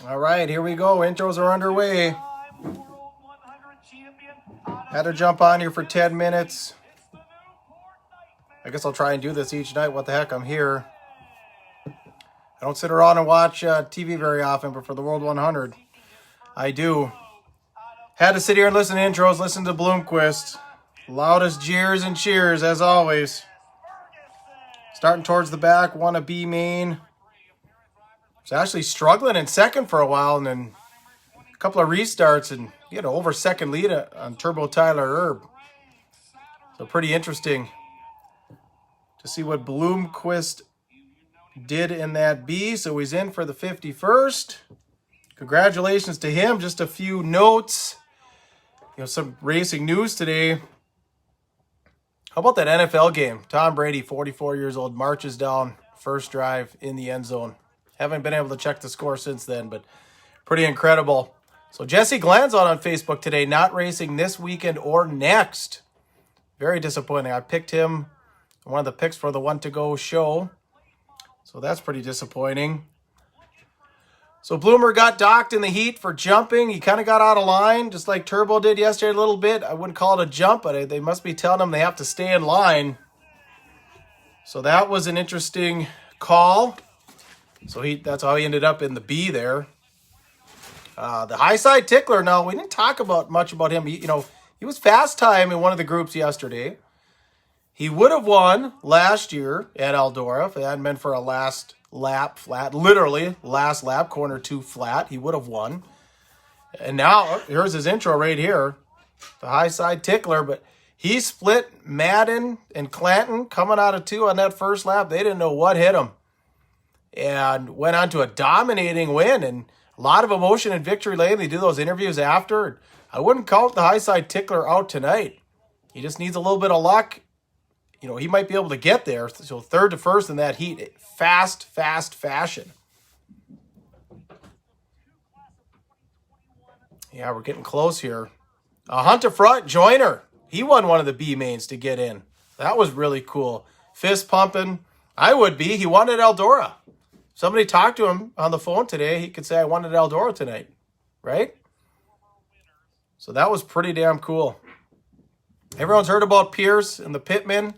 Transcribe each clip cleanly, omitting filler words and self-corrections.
All right, here we go. Intros are underway. Had to jump on here for 10 minutes. I guess I'll try and do this each night. What the heck, I'm here. I don't sit around and watch TV very often, but for the World 100, I do. Had to sit here and listen to intros, listen to Bloomquist. Loudest jeers and cheers, as always. Starting towards the back, won a B main. Was actually struggling in second for a while, and then a couple of restarts, and he had an over second lead on Turbo Tyler Erb. So pretty interesting to see what Bloomquist did in that B. So he's in for the 51st. Congratulations to him. Just a few notes. Some racing news today. How about that NFL game? Tom Brady, 44 years old, marches down first drive in the end zone. Haven't been able to check the score since then, but pretty incredible. So Jesse Glenn's on Facebook today, not racing this weekend or next. Very disappointing. I picked him, one of the picks for the One to Go show. So that's pretty disappointing. So Bloomer got docked in the heat for jumping. He kind of got out of line, just like Turbo did yesterday a little bit. I wouldn't call it a jump, but they must be telling him they have to stay in line. So that was an interesting call. So that's how he ended up in the B there. The high side tickler. Now, we didn't talk much about him. He was fast time in one of the groups yesterday. He would have won last year at Eldora if it hadn't been for a last lap flat. Literally, last lap, corner 2 flat. He would have won. And now, here's his intro right here. The high side tickler. But he split Madden and Clanton coming out of 2 on that first lap. They didn't know what hit him. And went on to a dominating win. And a lot of emotion in victory lane. They do those interviews after. I wouldn't count the high side tickler out tonight. He just needs a little bit of luck. He might be able to get there. So third to first in that heat. Fast fashion. Yeah, we're getting close here. Hunter Front Joyner. He won one of the B mains to get in. That was really cool. Fist pumping. I would be. He won at Eldora. Somebody talked to him on the phone today. He could say, I wanted Eldora tonight. Right? So that was pretty damn cool. Everyone's heard about Pierce and the pitman.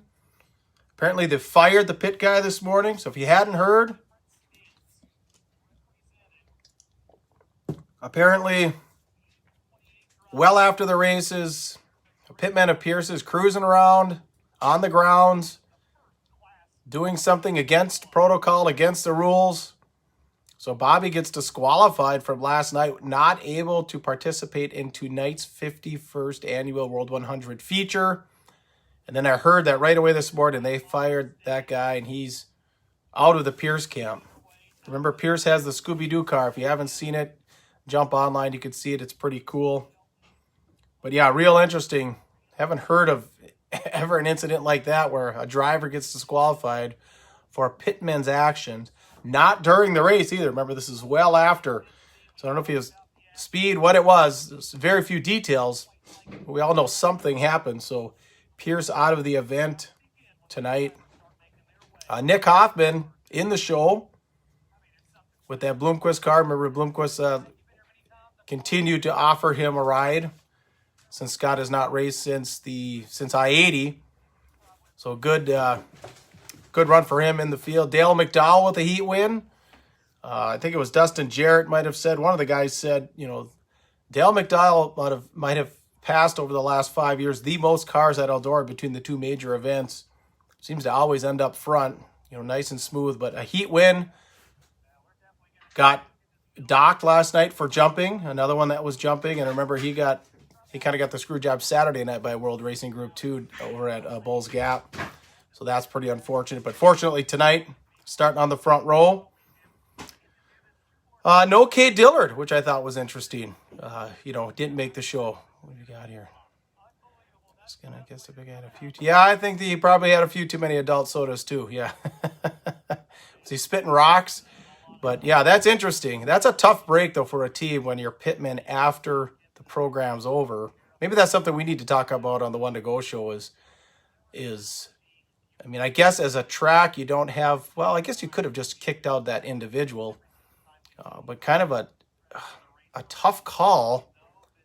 Apparently they fired the pit guy this morning. So if you hadn't heard, apparently, well after the races, a pitman of Pierce is cruising around on the grounds, doing something against protocol, against the rules. So Bobby gets disqualified from last night, not able to participate in tonight's 51st annual World 100 feature. And then I heard that right away this morning, they fired that guy and he's out of the Pierce camp. Remember, Pierce has the Scooby-Doo car. If you haven't seen it, jump online. You can see it. It's pretty cool. But yeah, real interesting. Haven't heard of ever an incident like that where a driver gets disqualified for a pitman's actions. Not during the race either. Remember, this is well after. So I don't know if he was speed, what it was. There's very few details. But we all know something happened. So Pierce out of the event tonight. Nick Hoffman in the show with that Bloomquist car. Remember, Bloomquist continued to offer him a ride since Scott has not raced since I-80. So good run for him in the field. Dale McDowell with a heat win. I think it was Dustin Jarrett might have said, one of the guys said, Dale McDowell might have passed over the last 5 years the most cars at Eldora between the two major events. Seems to always end up front, nice and smooth. But a heat win. Got docked last night for jumping. Another one that was jumping. And remember, he kind of got the screw job Saturday night by World Racing Group 2 over at Bulls Gap. So that's pretty unfortunate. But fortunately tonight, starting on the front row. No Kay Dillard, which I thought was interesting. Didn't make the show. What do we got here? Just gonna guess if I got a few. Yeah, I think he probably had a few too many adult sodas too. Yeah. Was he spitting rocks? But yeah, that's interesting. That's a tough break though for a team when you're pitman after the program's over. Maybe that's something we need to talk about on the One to Go show is I guess as a track you don't have, well, I guess you could have just kicked out that individual. But kind of a tough call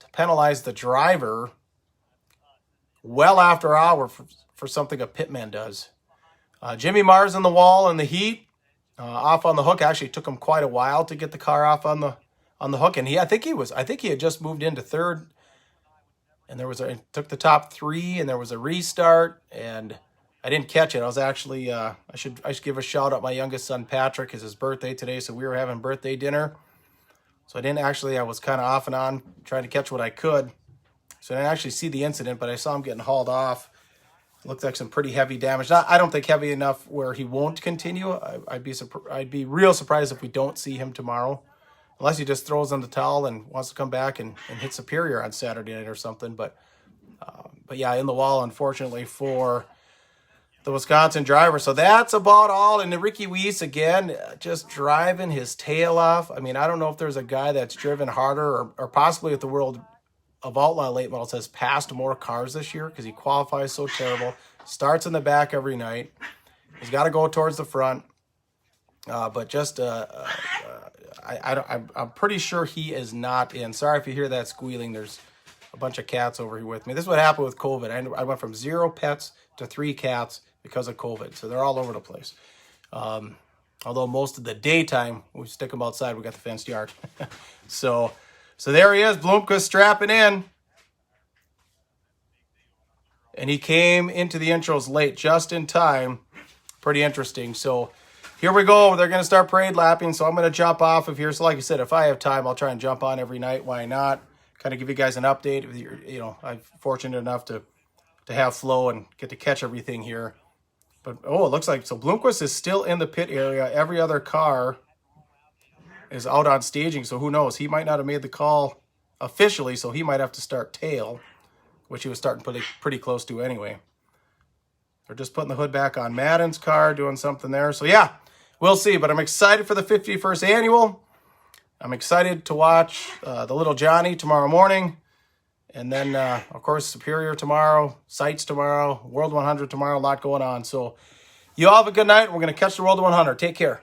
to penalize the driver well after hour for something a pitman does. Jimmy Mars in the wall in the heat, off on the hook. Actually took him quite a while to get the car off on the hook, and I think he had just moved into third, and took the top 3, and there was a restart, and I didn't catch it. I was actually I should give a shout out. My youngest son Patrick, is his birthday today, so we were having birthday dinner. So I was kind of off and on trying to catch what I could. So I didn't actually see the incident, but I saw him getting hauled off. It looked like some pretty heavy damage. I don't think heavy enough where he won't continue. I'd be real surprised if we don't see him tomorrow, unless he just throws on the towel and wants to come back and hit Superior on Saturday night or something. But yeah, in the wall, unfortunately, for the Wisconsin driver. So that's about all. And Ricky Weiss, again, just driving his tail off. I mean, I don't know if there's a guy that's driven harder or possibly at the World of Outlaw late models has passed more cars this year because he qualifies so terrible. Starts in the back every night. He's got to go towards the front. But just, I'm pretty sure he is not in. Sorry if you hear that squealing. There's a bunch of cats over here with me. This is what happened with COVID. I went from 0 pets to 3 cats because of COVID. So they're all over the place. Although most of the daytime, we stick them outside. We got the fenced yard. So there he is, Blomqvist strapping in. And he came into the intros late, just in time. Pretty interesting. So here we go. They're going to start parade lapping, so I'm going to jump off of here. So like I said, if I have time, I'll try and jump on every night. Why not? Kind of give you guys an update. I'm fortunate enough to have flow and get to catch everything here. But, it looks like, so Blomqvist is still in the pit area. Every other car is out on staging, so who knows? He might not have made the call officially, so he might have to start tail, which he was starting pretty close to anyway. They're just putting the hood back on Madden's car, doing something there. So yeah, we'll see. But I'm excited for the 51st annual. I'm excited to watch the little Johnny tomorrow morning. And then, of course, Superior tomorrow, Sights tomorrow, World 100 tomorrow, a lot going on. So you all have a good night. We're going to catch the World 100. Take care.